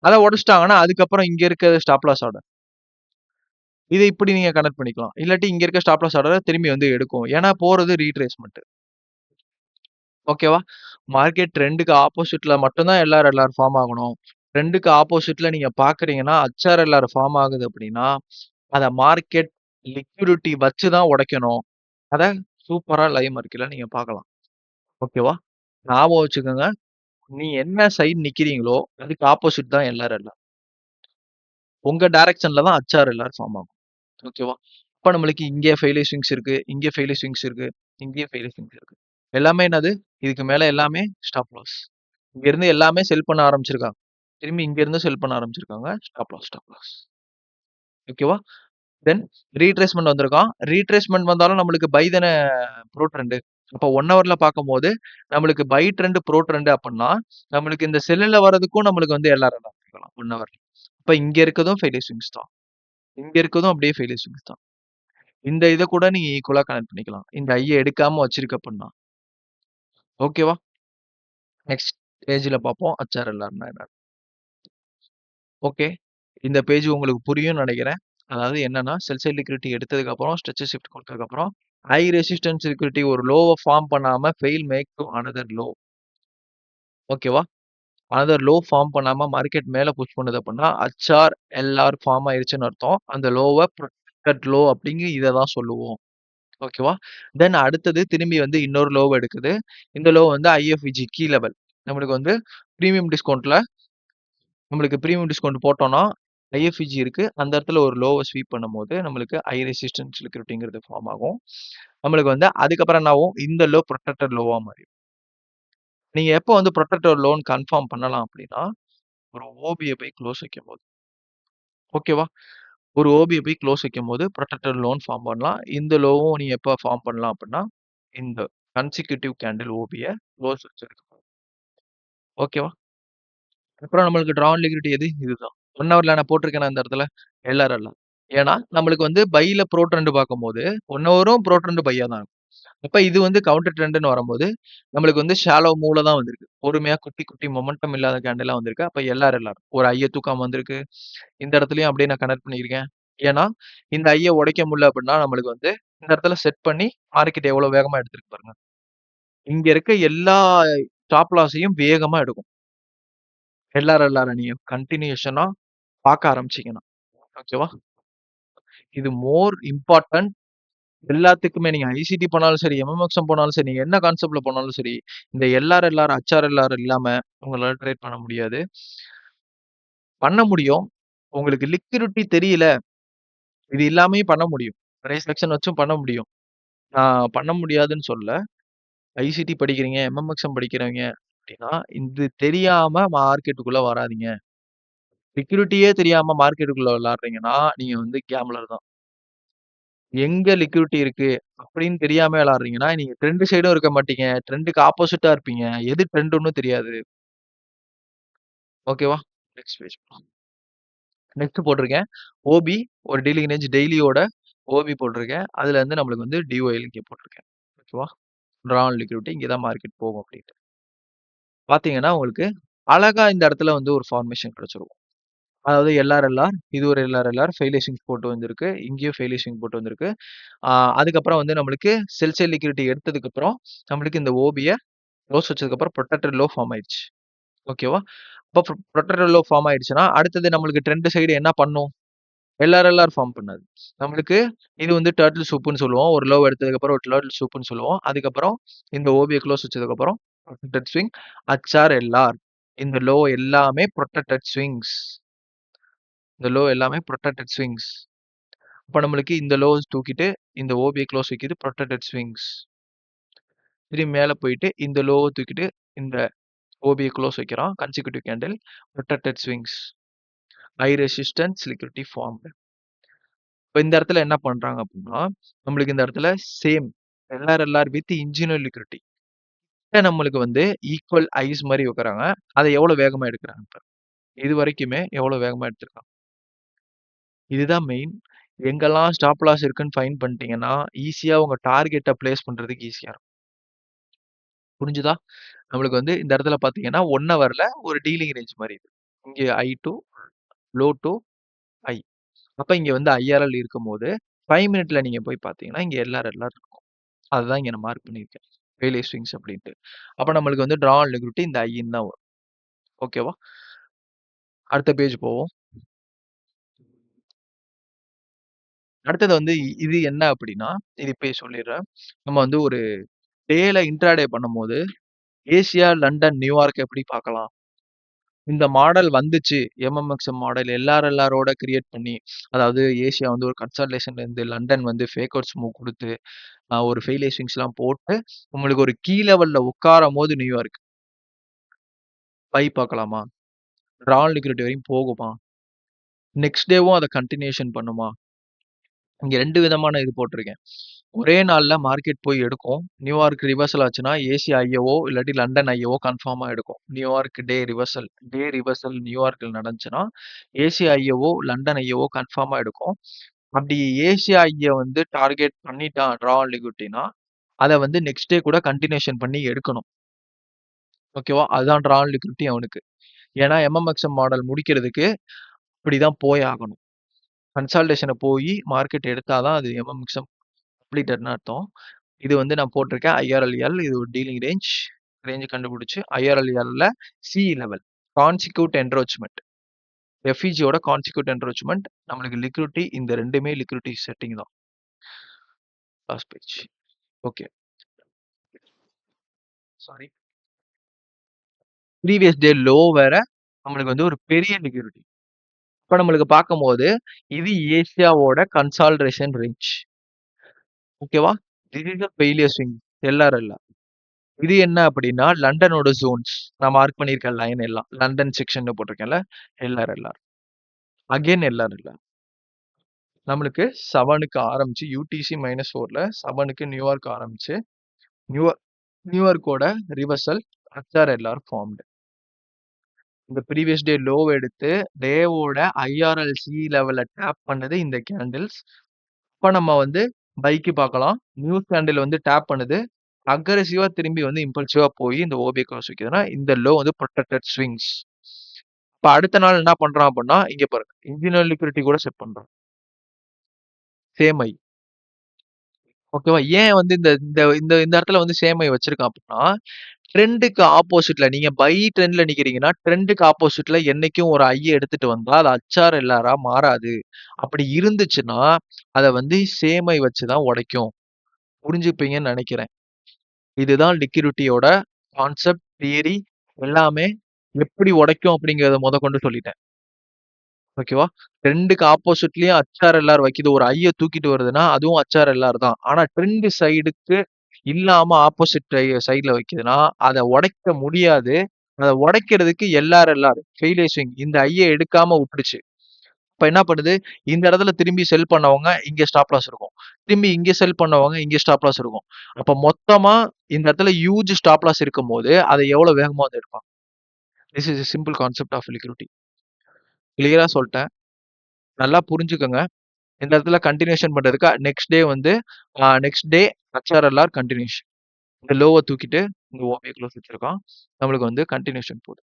அத உடைச்சுட்டாங்கன்னா, அதுக்கப்புறம் இங்க இருக்க ஸ்டாப் லாஸ் ஆர்டர். இத இப்படி நீங்க கனெக்ட் பண்ணிக்கலாம். இல்லாட்டி இங்க இருக்க ஸ்டாப் லாஸ் ஆர்டர திரும்பி வந்து எடுக்கும். ஏன்னா போறது ரீட்ரேஸ்மென்ட். ஓகேவா? மார்க்கெட் ட்ரெண்டுக்கு ஆப்போசிட்ல மட்டும் தான் எல்ஆர்எல்ஆர் ஃபார்ம் ஆகணும். ட்ரெண்டுக்கு ஆப்போசிட்ல நீங்க பார்க்குறீங்கன்னா, ஹெச்ஆர்எல்ஆர் ஃபார்ம் ஆகுது அப்படின்னா, அத மார்க்கெட் லிக்விடிட்டி வச்சு தான் உடைக்கணும். அத சூப்பரா லைவ் மார்க்கெட்ல நீங்க பார்க்கலாம். ஓகேவா? ஞாபகம் வச்சுக்கோங்க. நீ என்ன சைடு நிக்கிறீங்களோ, அதுக்கு ஆப்போசிட் தான் எல்ஆர்எல்ஆர். உங்க டைரக்ஷன்ல தான் ஹெச்ஆர்எல்ஆர் ஃபார்ம் ஆகும். ஓகேவா? அப்ப நம்மளுக்கு இங்கே ஃபெயிலியர் ஸ்விங்ஸ் இருக்கு, இங்கே ஃபெயிலியர் ஸ்விங்ஸ் இருக்கு, இங்கேயும் ஃபெயிலியர் ஸ்விங்ஸ் இருக்கு. எல்லாமே என்னது? இதுக்கு மேல எல்லாமே ஸ்டாப் லாஸ். இங்க இருந்து எல்லாமே செல் பண்ண ஆரம்பிச்சிருக்காங்க. திரும்பி இங்க இருந்து செல் பண்ண ஆரம்பிச்சிருக்காங்க. Stop loss, stop loss. ஓகேவா? தென் ரீட்ரேஸ்மென்ட் வந்திருக்கான். ரீட்ரேஸ்மென்ட் வந்தாலும் நம்மளுக்கு பை தானே ப்ரோ ட்ரெண்ட். அப்ப 1 ஹவர்ல பார்க்கும்போது நம்மளுக்கு பை ட்ரெண்ட், ப்ரோ ட்ரெண்ட் அப்படின்னா நம்மளுக்கு இந்த செல்லுல வரதுக்கும் நம்மளுக்கு வந்து எல்ஆர்எல் பார்க்கலாம் 1 ஹவர்ல. அப்ப இங்க இருக்கதும் ஃபெயிலியர் ஸ்விங்ஸ் தான். இங்க இருக்கதும் அப்படியே ஃபெயிலியர் ஸ்விங்ஸ் தான். இந்த இத கூட நீங்க ஈக்குவலா கனெக்ட் பண்ணிக்கலாம். இந்த ஐய எடுக்காம வச்சிருக்க அப்படின்னா. ஓகேவா? நெக்ஸ்ட் பேஜ்ல பார்ப்போம். ஹெச்ஆர்எல்ஆர்னா என்ன? ஓகே. இந்த பேஜ் உங்களுக்கு புரியும்னு நெனைக்கிறேன். அதாவது என்னன்னா, செல் சைட் லிக்விடிட்டி எடுத்ததுக்கு அப்புறம் ஸ்ட்ரெச் ஷிஃப்ட் குடுத்ததுக்கு அப்புறம் ஹை ரெசிஸ்டன்ஸ் லிக்விடிட்டி ஒரு லோவ ஃபார்ம் பண்ணாம fail make to another low. ஓகேவா? அனதர் லோ ஃபார்ம் பண்ணாம மார்க்கெட் மேல புஷ் பண்ணுது அப்படின்னா, ஹெச்ஆர், எல்ஆர் ஃபார்ம் ஆயிருச்சுன்னு அர்த்தம். அந்த லோவ ப்ரொடெக்டட் லோ அப்படிங்கி இத தான் சொல்லுவோம். ஓகேவா? தென் அடுத்தது திரும்பி வந்து இன்னொரு லோவ எடுக்குது. இந்த லோ வந்து ஐஎஃப்விஜி கீ லெவல். நம்மளுக்கு வந்து பிரீமியம் டிஸ்கவுண்ட்ல நம்மளுக்கு பிரீமியம் டிஸ்கவுண்ட் போட்டோம்னா, ஐஎஃப்விஜி இருக்கு. அந்த இடத்துல ஒரு லோவ ஸ்வீப் பண்ணும்போது, நம்மளுக்கு ஹை ரெசிஸ்டன்ஸ் லிக்விடிட்டிங்கிறது ஃபார்ம் ஆகும். நம்மளுக்கு வந்து அதுக்கப்புறம் என்ன ஆகும்? இந்த லோ புரொடெக்டட் லோவா மாறிடும். நீங்க எப்போ வந்து புரொடெக்டட் லோன்னு கன்ஃபார்ம் பண்ணலாம் அப்படின்னா, ஒரு ஓபிய போய் க்ளோஸ் வைக்கும்போது. ஓகேவா? ஒரு ஓபிய போய் க்ளோஸ் வைக்கும்போது புரொடெக்டட் லோன் ஃபார்ம் பண்ணலாம். இந்த லோவும் நீங்க எப்ப ஃபார்ம் பண்ணலாம் அப்படின்னா, இந்த கன்சிக்யூட்டிவ் கேண்டில் ஓபிய க்ளோஸ் வச்சிருக்கும். ஓகேவா? அப்புறம் நம்மளுக்கு ட்ரா ஆன் லிக்விடிட்டி எது? இதுதான். 1 ஹவர்ல நான் போட்டிருக்கேனா இந்த இடத்துல? எல்ஆர்எல். ஏன்னா, நம்மளுக்கு வந்து பைல ப்ரோ ட்ரெண்ட் பார்க்கும்போது, 1 ஹவரும் ப்ரோ ட்ரெண்ட் பையா தான் இருக்கும். அப்ப இது வந்து கவுண்டர் ட்ரெண்ட்ன்னு வரும்போது, நம்மளுக்கு வந்து ஷாலோ மூவ்ல தான் வந்திருக்கு. பொறுமையா குட்டி, குட்டி மொமெண்டம் இல்லாத கேண்டிலா வந்திருக்கு. அப்ப எல்ஆர்எல்ஆர் ஒரு ஐய தூக்காம வந்திருக்கு. இந்த இடத்துலயும் அப்படியே நான் கனெக்ட் பண்ணியிருக்கேன். ஏன்னா, இந்த ஐய உடைக்க முடியல அப்படின்னா, நம்மளுக்கு வந்து இந்த இடத்துல செட் பண்ணி மார்க்கெட் எவ்வளவு வேகமா எடுத்திருக்கு பாருங்க. இங்க இருக்க எல்லா ஸ்டாப் லாஸையும் வேகமா எடுக்கும். எல்ஆர்எல்ஆர் நீங்க கன்டினியூஷனா பார்க்க ஆரம்பிச்சீங்கன்னா. ஓகேவா? இது மோர் இம்பார்ட்டன்ட் எல்லாத்துக்குமே. நீங்க ஐசிடி போனாலும் சரி, எம்எம்எக்ஸ்எம் போனாலும் சரி, நீங்க என்ன கான்செப்ட்ல போனாலும் சரி, இந்த எல்ஆர்எல்ஆர், ஹெச்ஆர்எல்ஆர் இல்லாம உங்களால ட்ரேட் பண்ண முடியாது. பண்ண முடியும். உங்களுக்கு லிக்விடிட்டி தெரியல. இது இல்லாமயும் பண்ண முடியும். பிரைஸ் ஆக்ஷன் வச்சும் பண்ண முடியும். நான் பண்ண முடியாதுன்னு சொல்லல. ஐசிடி படிக்கிறீங்க, எம்எம்எக்ஸ்எம் படிக்கிறவங்க அப்படின்னா, இது தெரியாம மார்க்கெட்டுக்குள்ள வராதீங்க. லிக்விடிட்டியே தெரியாம மார்க்கெட்டுக்குள்ள விளையாடுறீங்கன்னா, நீங்க வந்து கேம்லர் தான். எங்க லிக்விடிட்டி இருக்கு அப்படின்னு தெரியாம விளையாடுறீங்கன்னா, நீங்க ட்ரெண்ட் சைடும் இருக்க மாட்டீங்க. ட்ரெண்டுக்கு ஆப்போசிட்டா இருப்பீங்க. எது ட்ரெண்ட்ன்னு தெரியாது. ஓகேவா? Next page. நெக்ஸ்ட் போட்டிருக்கேன். ஓபி ஒரு டெய்லி ரேஞ்ச் டெய்லியோட ஓபி போட்டிருக்கேன். அதுல இருந்து நம்மளுக்கு வந்து டிஒஎல் இங்க போட்டிருக்கேன். ஓகேவா? ட்ரா ஆன் லிக்விடிட்டி இங்க தான் மார்க்கெட் போகும் அப்படின்ட்டு. பார்த்தீங்கன்னா, உங்களுக்கு அழகா இந்த இடத்துல வந்து ஒரு ஃபார்மேஷன் கிடைச்சிரும். அதாவது எல்ஆர்எல்ஆர், இது ஒரு எல்ஆர்எல்ஆர், ஃபெயிலியர் ஸ்விங் போட்டு வந்திருக்கு. இங்கேயும் ஃபெயிலியர் ஸ்விங் போட்டு வந்திருக்கு. அதுக்கப்புறம் வந்து நம்மளுக்கு செல் சைட் லிக்விடிட்டி எடுத்ததுக்கப்புறம், நம்மளுக்கு இந்த ஓபிய க்ளோஸ் வச்சதுக்கப்புறம் புரொடெக்டட் லோ ஃபார்ம் ஆயிடுச்சு. ஓகேவா? அப்ப புரொடெக்டட் லோ ஃபார்ம் ஆயிடுச்சுன்னா, அடுத்தது நம்மளுக்கு ட்ரெண்ட் சைடு என்ன பண்ணும்? எல்ஆர்எல்ஆர் ஃபார்ம் பண்ணாது. நம்மளுக்கு இது வந்து டர்ட்டில் சூப்ன்னு சொல்லுவோம். ஒரு லோ எடுத்ததுக்கப்புறம் ஒரு டர்ட்டில் சூப்ன்னு சொல்லுவோம். அதுக்கப்புறம் இந்த ஓபிய க்ளோஸ் வச்சதுக்கப்புறம் புரொடெக்டட் ஸ்விங், ஹெச்ஆர்எல்ஆர். இந்த லோ எல்லாமே புரொடெக்டட் ஸ்விங்ஸ். இந்த லோ எல்லாமே புரொடெக்டட் ஸ்விங்ஸ். அப்ப நம்மளுக்கு இந்த லோ தூக்கிட்டு இந்த ஓபிய க்ளோஸ் வைக்குது புரொடெக்டட் ஸ்விங்ஸ். திரும்பி மேல போயிட்டு இந்த லோவ தூக்கிட்டு இந்த ஓபிய க்ளோஸ் வைக்கிறான். Consecutive candle protected swings. High resistance liquidity formed. இப்ப இந்த இடத்துல என்ன பண்றாங்க அப்படின்னா, நம்மளுக்கு இந்த இடத்துல சேம் எல்ஆர்எல்ஆர் வித் இன்ஜினியர் லிக்விடிட்டி. நம்மளுக்கு வந்து ஈக்குவல் ஐஸ் மாரி வைக்கிறாங்க. அத எவ்வளவு வேகமா எடுக்குறாங்க பாருங்க. இது வரைக்குமே எவ்வளவு வேகமா எடுத்திருக்காங்க. இதுதான் மெயின். எங்கெல்லாம் ஸ்டாப் லாஸ் இருக்குன்னு ஃபைண்ட் பண்ணிட்டீங்கன்னா, ஈஸியா உங்க டார்கெட்ட பிளேஸ் பண்றதுக்கு ஈஸியா இருக்கும். புரிஞ்சுதா? நம்மளுக்கு வந்து இந்த இடத்துல பார்த்தீங்கன்னா, 1 ஹவர்ல ஒரு டீலிங் ரேஞ்ச் மாரி இது. இங்க ஐ டூ லோ டூ ஐ. அப்ப இங்க வந்து ஐஆர்எல் இருக்கும்போது, 5 மினிட்ல நீங்க போய் பார்த்தீங்கன்னா, இங்க எல்ஆர்எல்ஆர் இருக்கும். அதுதான் இங்க நான் மார்க் பண்ணியிருக்கேன். ஃபெயிலியர் ஸ்விங்ஸ் அப்படின்ட்டு. அப்ப நம்மளுக்கு வந்து ட்ரா ஆன் லிக்விடிட்டி இந்த ஐன்னு தான் வரும். ஓகேவா? அடுத்த பேஜ் போவோம். அடுத்தது வந்து இது என்ன அப்படின்னா, இது இப்பயே சொல்லிடுறேன். நம்ம வந்து ஒரு டேல இன்ட்ராடே பண்ணும்போது, ஏசியா, லண்டன், நியூயார்க் எப்படி பார்க்கலாம்? இந்த மாடல் வந்துச்சு. எம்எம்எக்ஸ்எம் மாடல் எல்ஆர்எல்ஆரோட கிரியேட் பண்ணி, அதாவது ஏசியா வந்து ஒரு கன்சால்டேஷன்ல இருந்து லண்டன் வந்து ஃபேக் அவுட்ஸ் மூவ் குடுத்து, ஒரு ஃபெயிலியர் ஸ்விங்ஸ்லாம் போட்டு, உங்களுக்கு ஒரு கீ லெவல்ல உட்காரும்போது நியூயார்க் பை பார்க்கலாமா? ட்ரா ஆன் லிக்விடிட்டி வரையும் போகுமா? நெக்ஸ்ட் டேவும் அத கன்டினியூஷன் பண்ணுமா? இங்க 2 விதமான இது போட்டிருக்கேன். ஒரே நாள்ல மார்க்கெட் போய் எடுக்கும். நியூயார்க் ரிவர்சல் ஆச்சுன்னா, ஏசி ஐஓஓ இல்லாட்டி லண்டன் ஐஓஓ கன்ஃபார்மா எடுக்கும். நியூயார்க் டே ரிவர்சல் நியூயார்க்ல நடந்துச்சுன்னா, ஏசி ஐஓஓ, லண்டன் ஐஓஓ கன்ஃபார்மா எடுக்கும். அப்படி ஏசி ஐய வந்து டார்கெட் பண்ணிட்டான் ட்ரா ஆன் லிக்விடிட்டினா, அத வந்து நெக்ஸ்ட் டே கூட கன்டினியூஷன் பண்ணி எடுக்கணும். ஓகேவா? அதுதான் ட்ரா ஆன் லிக்விடிட்டி அவனுக்கு. ஏன்னா எம்எம்எக்ஸ்எம் மாடல் முடிக்கிறதுக்கு இப்படிதான் போய் ஆகணும். கன்சால்டேஷன போயி மார்க்கெட் எடுத்தா தான் அது எம்எம்எக்ஸ்எம் கம்ப்ளீட்டட்ன்னு அர்த்தம். இது வந்து நான் போட்டிருக்கேன் ஐஆர்எல்எல். இது ஒரு டீலிங் ரேஞ்ச் கண்டுபிடிச்சு ஐஆர்எல்எல்ல சி லெவல் கான்சிக்யூட் என்ரோச்மெண்ட், எஃப்இஜியோட கான்சிக்யூட் என்ரோச்மெண்ட், நம்மளுக்கு லிக்விடிட்டி இந்த 2மே லிக்விடிட்டி செட்டிங் தான். Last page. Okay, sorry. Previous day low வேற, நம்மளுக்கு வந்து ஒரு பெரிய லிக்விடிட்டி. இப்ப நம்மளுக்கு பார்க்கும்போது இது ஏசியாவோட கன்சால்டேஷன் ரேஞ்ச். ஓகேவா? This is the failure swing LRLR. இது என்ன அப்படின்னா லண்டனோட ஜோன்ஸ். நான் மார்க் பண்ணியிருக்கேன் லைன் எல்லாம். லண்டன் செக்ஷன் போட்டிருக்கேன்ல, எல்ஆர்எல்ஆர். Again LRLR. நம்மளுக்கு 7க்கு ஆரம்பிச்சு யூடிசி -4ல 7க்கு நியூயார்க் ஆரம்பிச்சு நியூயார்க்கோட ரிவர்சல் ஹெச்ஆர்எல்ஆர் ஃபார்ம்டு. இந்த ப்ரீவியஸ் டே லோ எடுத்து டேவோட ஐஆர்எல்சி லெவல்ல டேப் பண்ணது இந்த கேண்டில்ஸ். இப்ப நம்ம வந்து பைக்கு பார்க்கலாம். நியூஸ் கேண்டில் வந்து டேப் பண்ணுது. அக்ரெசிவா திரும்பி வந்து இம்பல்சிவா போய் இந்த ஓபிஐ கிராஸ் வைக்குதுன்னா இந்த லோ வந்து ப்ரொடெக்டட் ஸ்விங்ஸ். இப்ப அடுத்த நாள் என்ன பண்றான் அப்படின்னா இங்க பாருங்க இன்ஜினியர் லிக்விடிட்டி கூட செட் பண்றான். Same I. ஓகேவா? ஏன் வந்து இந்த இந்த இந்த இந்த இடத்துல வந்து சேம் ஐ வச்சிருக்கான் அப்படின்னா ட்ரெண்டுக்கு ஆப்போசிட்ல நீங்க பை ட்ரெண்ட்ல நிக்கிறீங்கன்னா ட்ரெண்டுக்கு ஆப்போசிட்ல என்னைக்கும் ஒரு ஐய எடுத்துட்டு வந்தா அது அச்சார் எல்லாரா மாறாது. அப்படி இருந்துச்சுன்னா அதை வந்து சேம் ஐ வச்சுதான் உடைக்கும். புரிஞ்சுப்பீங்கன்னு நினைக்கிறேன். இதுதான் லிக்விடிட்டியோட கான்செப்ட், தியரி எல்லாமே எப்படி உடைக்கும் அப்படிங்கிறத கொண்டு சொல்லிட்டேன். ஓகேவா? ட்ரெண்டுக்கு ஆப்போசிட்லயும் ஹெச்ஆர்எல்ஆர் வைக்குது. ஒரு ஐய தூக்கிட்டு வருதுன்னா அதுவும் ஹெச்ஆர்எல்ஆர் தான். ஆனா ட்ரெண்ட் சைடுக்கு இல்லாம ஆப்போசிட் சைடுல வைக்குதுன்னா அதை உடைக்க முடியாது. அதை உடைக்கிறதுக்கு எல்ஆர்எல்ஆர் ஃபெயிலியர் ஸ்விங் இந்த ஐய எடுக்காம விட்டுருச்சு. இப்ப என்ன பண்ணுது? இந்த இடத்துல திரும்பி செல் பண்ணவங்க இங்க ஸ்டாப் லாஸ் இருக்கும். திரும்பி இங்க செல் பண்ணவங்க இங்க ஸ்டாப் லாஸ் இருக்கும். அப்ப மொத்தமா இந்த இடத்துல ஹியூஜ் ஸ்டாப் லாஸ் இருக்கும்போது அதை எவ்வளவு வேகமா வந்து எடுப்பாங்க. This is simple concept of liquidity. கிளியரா சொல்லிட்டேன். நல்லா புரிஞ்சுக்கோங்க. இந்த இடத்துல கண்டினியூஷன் பண்றதுக்கு நெக்ஸ்ட் டே ஹெச்ஆர்எல்ஆர் கண்டினியூஷன். இந்த லோவை தூக்கிட்டு இங்க ஓபிஐ க்ளோஸ் வச்சிருக்கோம். நம்மளுக்கு வந்து கண்டினியூஷன் போகுது.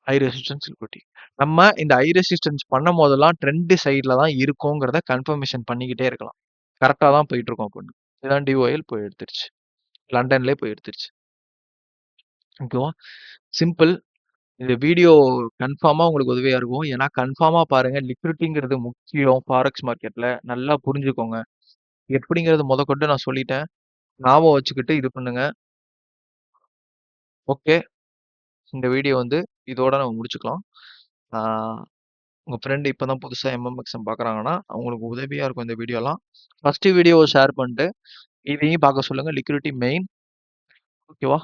High resistance liquidity. நம்ம இந்த ஹை ரெசிஸ்டன்ஸ் பண்ணும் போதெல்லாம் ட்ரெண்ட் சைட்ல தான் இருக்குங்கிறத கன்ஃபர்மேஷன் பண்ணிக்கிட்டே இருக்கலாம். கரெக்டா தான் போயிட்டு இருக்கோம் அப்படின்னு. இதான் டிஓஎல் போய் எடுத்துருச்சு. லண்டன்லயே போய் எடுத்துருச்சு. ஓகேவா? சிம்பிள். இந்த வீடியோ கன்ஃபார்மா உங்களுக்கு உதவியா இருக்கும். ஏன்னா கன்ஃபார்மா பாருங்க. லிக்விடிட்டிங்கிறது முக்கியம் ஃபாரெக்ஸ் மார்க்கெட்ல. நல்லா புரிஞ்சுக்கோங்க. எப்படிங்கிறது முதற்கொண்டு நான் சொல்லிட்டேன். ஞாபகம் வச்சுக்கிட்டு இது பண்ணுங்க. ஓகே. இந்த வீடியோ வந்து இதோட நம்ம முடிச்சுக்கலாம். ஆ உங்க ஃப்ரெண்ட் இப்பதான் புதுசா எம்எம்எக்ஸ்எம் பார்க்குறாங்கன்னா, அவங்களுக்கு உதவியா இருக்கும் இந்த வீடியோலாம். ஃபர்ஸ்ட் வீடியோவ ஷேர் பண்ணிட்டு, இதையும் பார்க்க சொல்லுங்க. Liquidity main. ஓகேவா?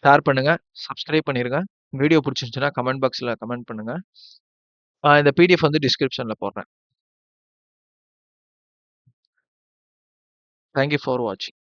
ஷேர் பண்ணுங்க. சப்ஸ்கிரைப் பண்ணிருங்க. வீடியோ பிடிச்சிருந்துச்சுன்னா கமெண்ட் பாக்ஸ்ல கமெண்ட் பண்ணுங்க. இந்த பிடிஎஃப் வந்து டிஸ்கிரிப்ஷன்ல போடுறேன். தேங்க் யூ ஃபார் வாட்சிங்.